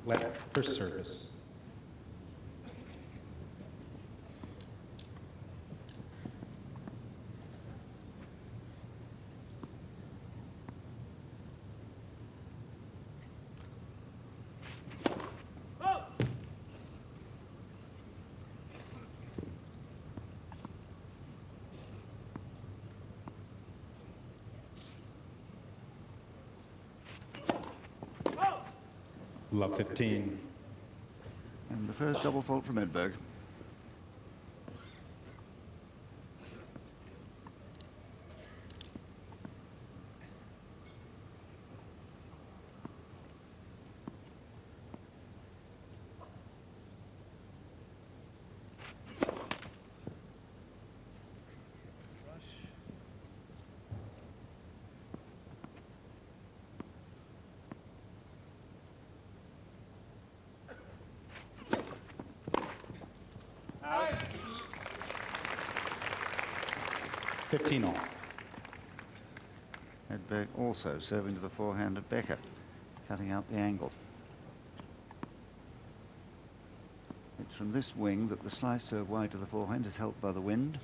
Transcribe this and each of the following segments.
Let for service. Love 15. And the first double fault from Edberg. Out. 15 all. Edberg also serving to the forehand of Becker, cutting out the angle. It's from this wing that the slice serve wide to the forehand is helped by the wind.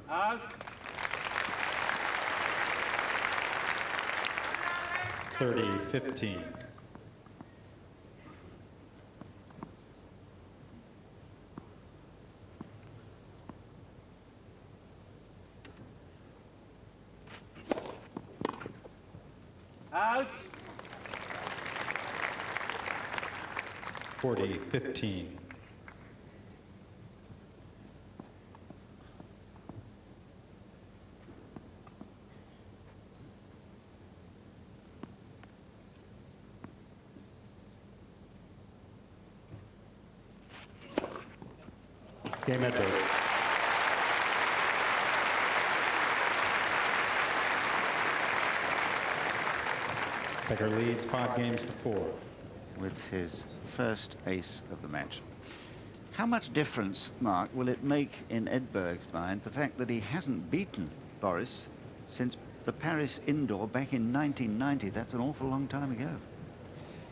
Out. 30-15. Out. 40-15. Game Edberg. Becker leads 5-4. With his first ace of the match. How much difference, Mark, will it make in Edberg's mind the fact that he hasn't beaten Boris since the Paris indoor back in 1990? That's an awful long time ago.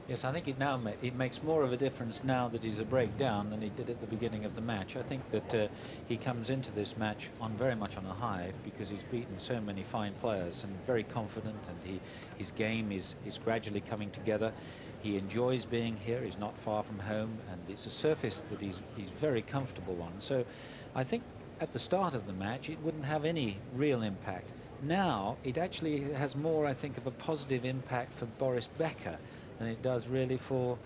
Yes, I think it makes more of a difference now that he's a break down than he did at the beginning of the match. I think that he comes into this match very much on a high because he's beaten so many fine players and very confident, and his game is gradually coming together. He enjoys being here. He's not far from home, and it's a surface that he's very comfortable on. So I think at the start of the match it wouldn't have any real impact. Now it actually has more, I think, of a positive impact for Boris Becker than it does really for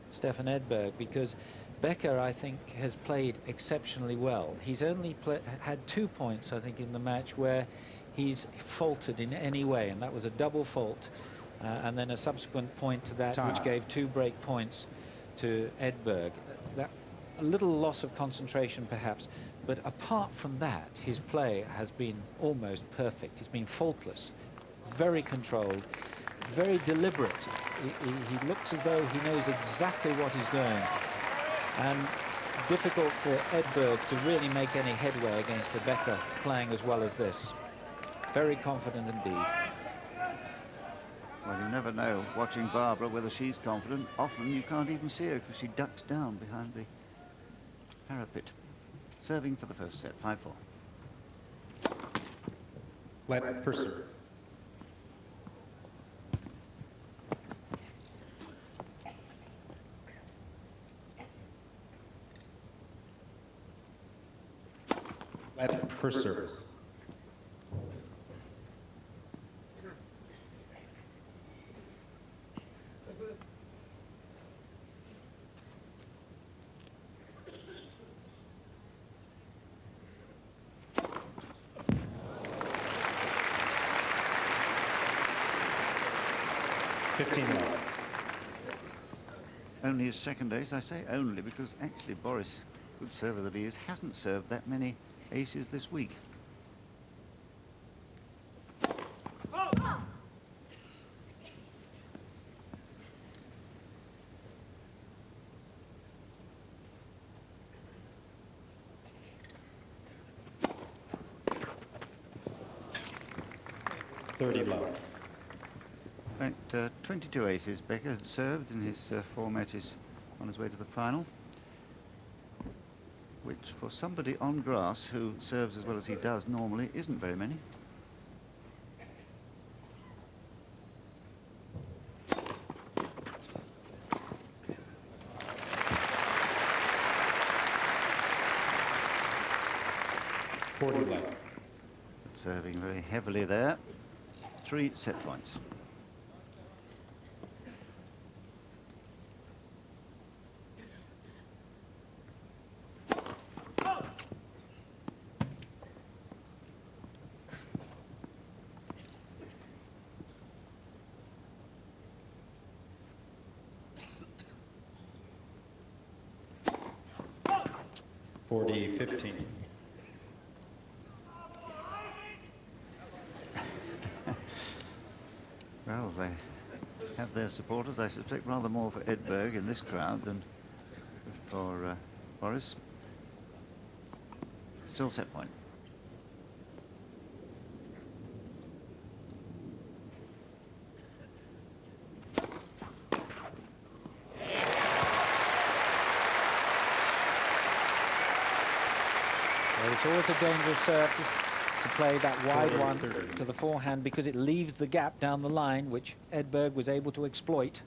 Stefan Edberg, because Becker, I think, has played exceptionally well. He's only had 2 points, I think, in the match where he's faltered in any way, and that was a double fault and then a subsequent point to that which gave 2 break points to Edberg. That a little loss of concentration perhaps, but apart from that his play has been almost perfect. He's been faultless, very controlled, very deliberate. He looks as though he knows exactly what he's doing, and difficult for Edberg to really make any headway against a Becker playing as well as this. Very confident indeed. Well, you never know, watching Barbara, whether she's confident. Often you can't even see her because she ducks down behind the parapet. Serving for the first set, 5-4. Let for serve. Let for service. Only his second ace. I say only because actually Boris, good server that he is, hasn't served that many aces this week. 30 love. In fact, 22 aces Becker had served in his 4 matches on his way to the final, which for somebody on grass who serves as well as he does normally isn't very many. Serving very heavily there. 3 set points. (40-15). Well, they have their supporters, I suspect, rather more for Edberg in this crowd than for Boris. Still set point. Well, it's always a dangerous serve to play that wide one to the forehand because it leaves the gap down the line, which Edberg was able to exploit.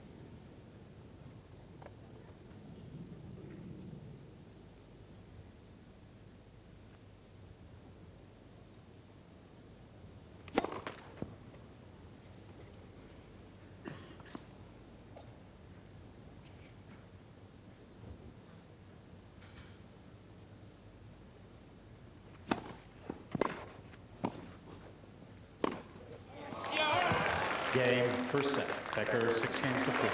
Game, first set. Becker 6 games to 4.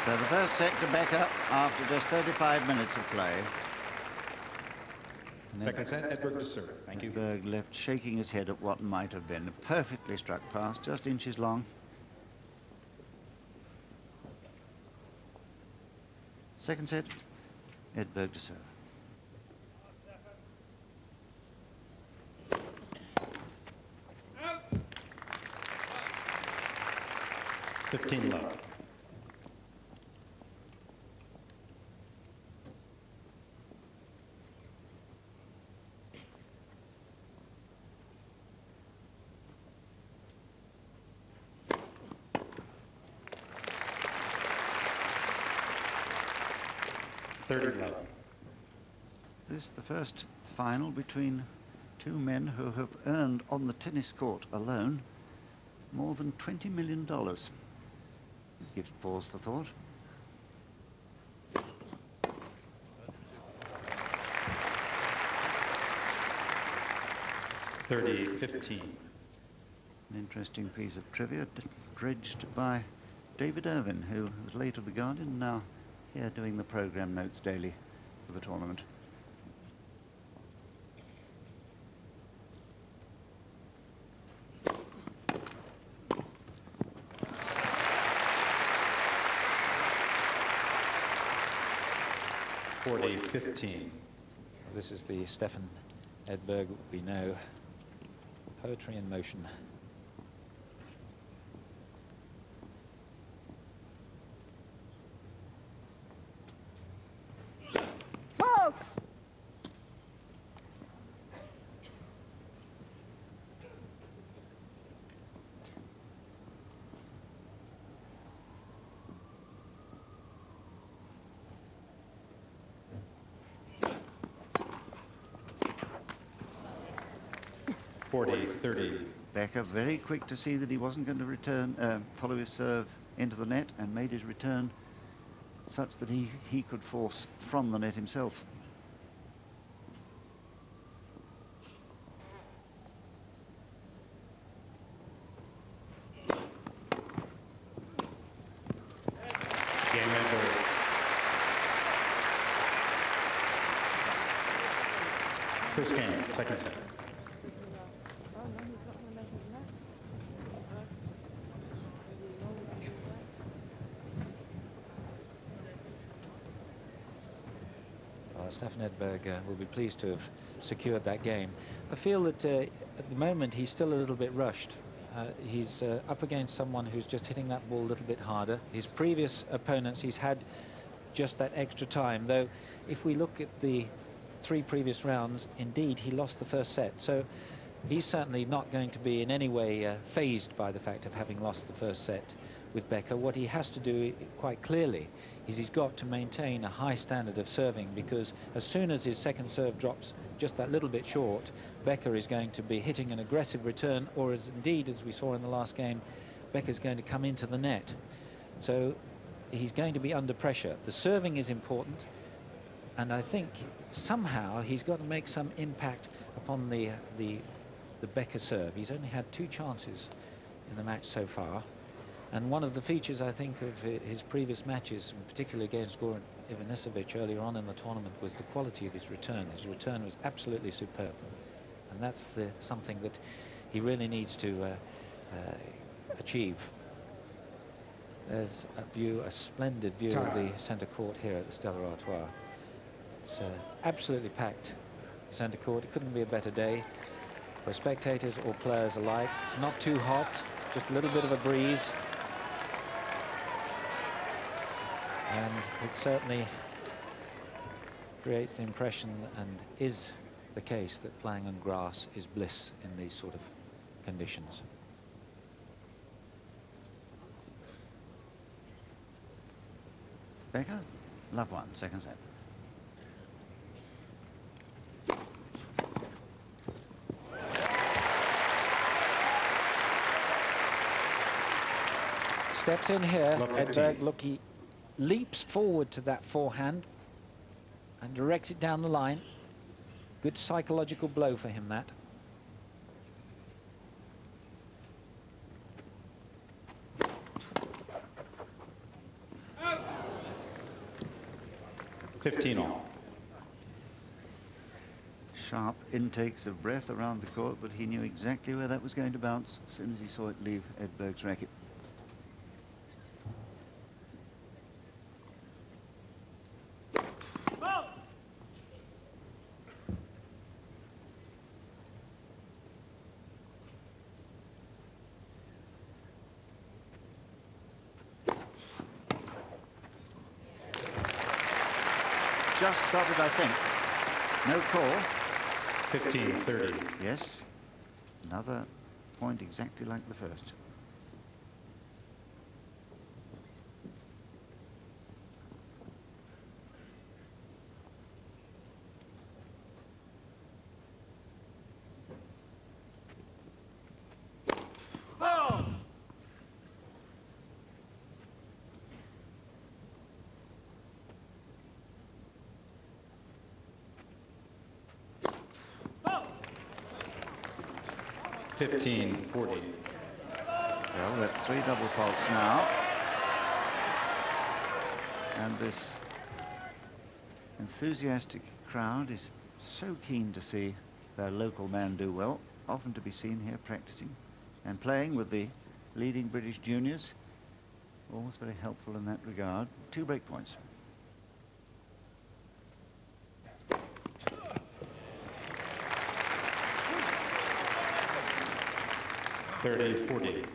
So the first set to Becker after just 35 minutes of play. Second set, Edberg to serve. Thank you. Edberg left shaking his head at what might have been a perfectly struck pass, just inches long. Second set, Edberg to serve. (15 love). (30 love). This is the first final between two men who have earned on the tennis court alone more than $20 million. It gives pause for thought. (30-15). An interesting piece of trivia dredged by David Irvin, who was late of the Guardian, now here doing the programme notes daily for the tournament. (40-15). This is the Stefan Edberg we know. Poetry in motion. (40-30). Becker very quick to see that he wasn't going to return, follow his serve into the net, and made his return such that he could force from the net himself. Game Edberg. First game, second set. Stefan Edberg will be pleased to have secured that game. I feel that at the moment he's still a little bit rushed. He's up against someone who's just hitting that ball a little bit harder. His previous opponents, he's had just that extra time, though if we look at the 3 previous rounds, indeed he lost the first set. So he's certainly not going to be in any way fazed by the fact of having lost the first set with Becker. What he has to do quite clearly is he's got to maintain a high standard of serving, because as soon as his second serve drops just that little bit short, Becker is going to be hitting an aggressive return, or as we saw in the last game, Becker's going to come into the net. So he's going to be under pressure. The serving is important, and I think somehow he's got to make some impact upon the Becker serve. He's only had 2 chances in the match so far. And one of the features, I think, of his previous matches, particularly against Goran Ivanisevic earlier on in the tournament, was the quality of his return. His return was absolutely superb. And that's something that he really needs to achieve. There's a splendid view of the centre court here at the Stella Artois. It's absolutely packed centre court. It couldn't be a better day for spectators or players alike. It's not too hot, just a little bit of a breeze. And it certainly creates the impression, and is the case, that playing on grass is bliss in these sort of conditions. Becker, love 1, second set. Steps in here, Look, Edberg, look, he leaps forward to that forehand and directs it down the line. Good psychological blow for him, that. Oh. 15 all. Sharp intakes of breath around the court, but he knew exactly where that was going to bounce as soon as he saw it leave Edberg's racket. Just got it, I think. No call. 15-30. Yes. Another point exactly like the first. Oh. 15-40. Well, that's 3 double faults now. And this enthusiastic crowd is so keen to see their local man do well, often to be seen here practicing and playing with the leading British juniors. Always very helpful in that regard. 2 break points. $30-40.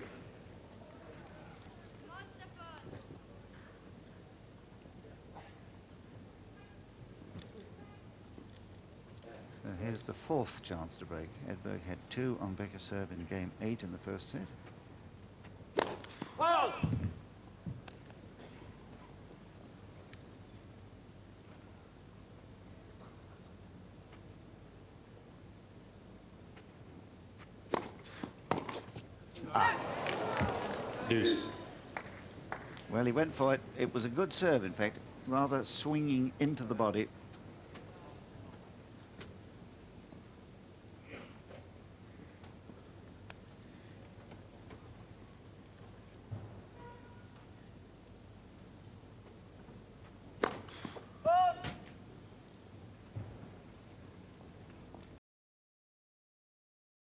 So here's the 4th chance to break. Edberg had 2 on Becker's serve in game 8 in the first set. Deuce. Well, he went for it. It was a good serve, in fact, rather swinging into the body.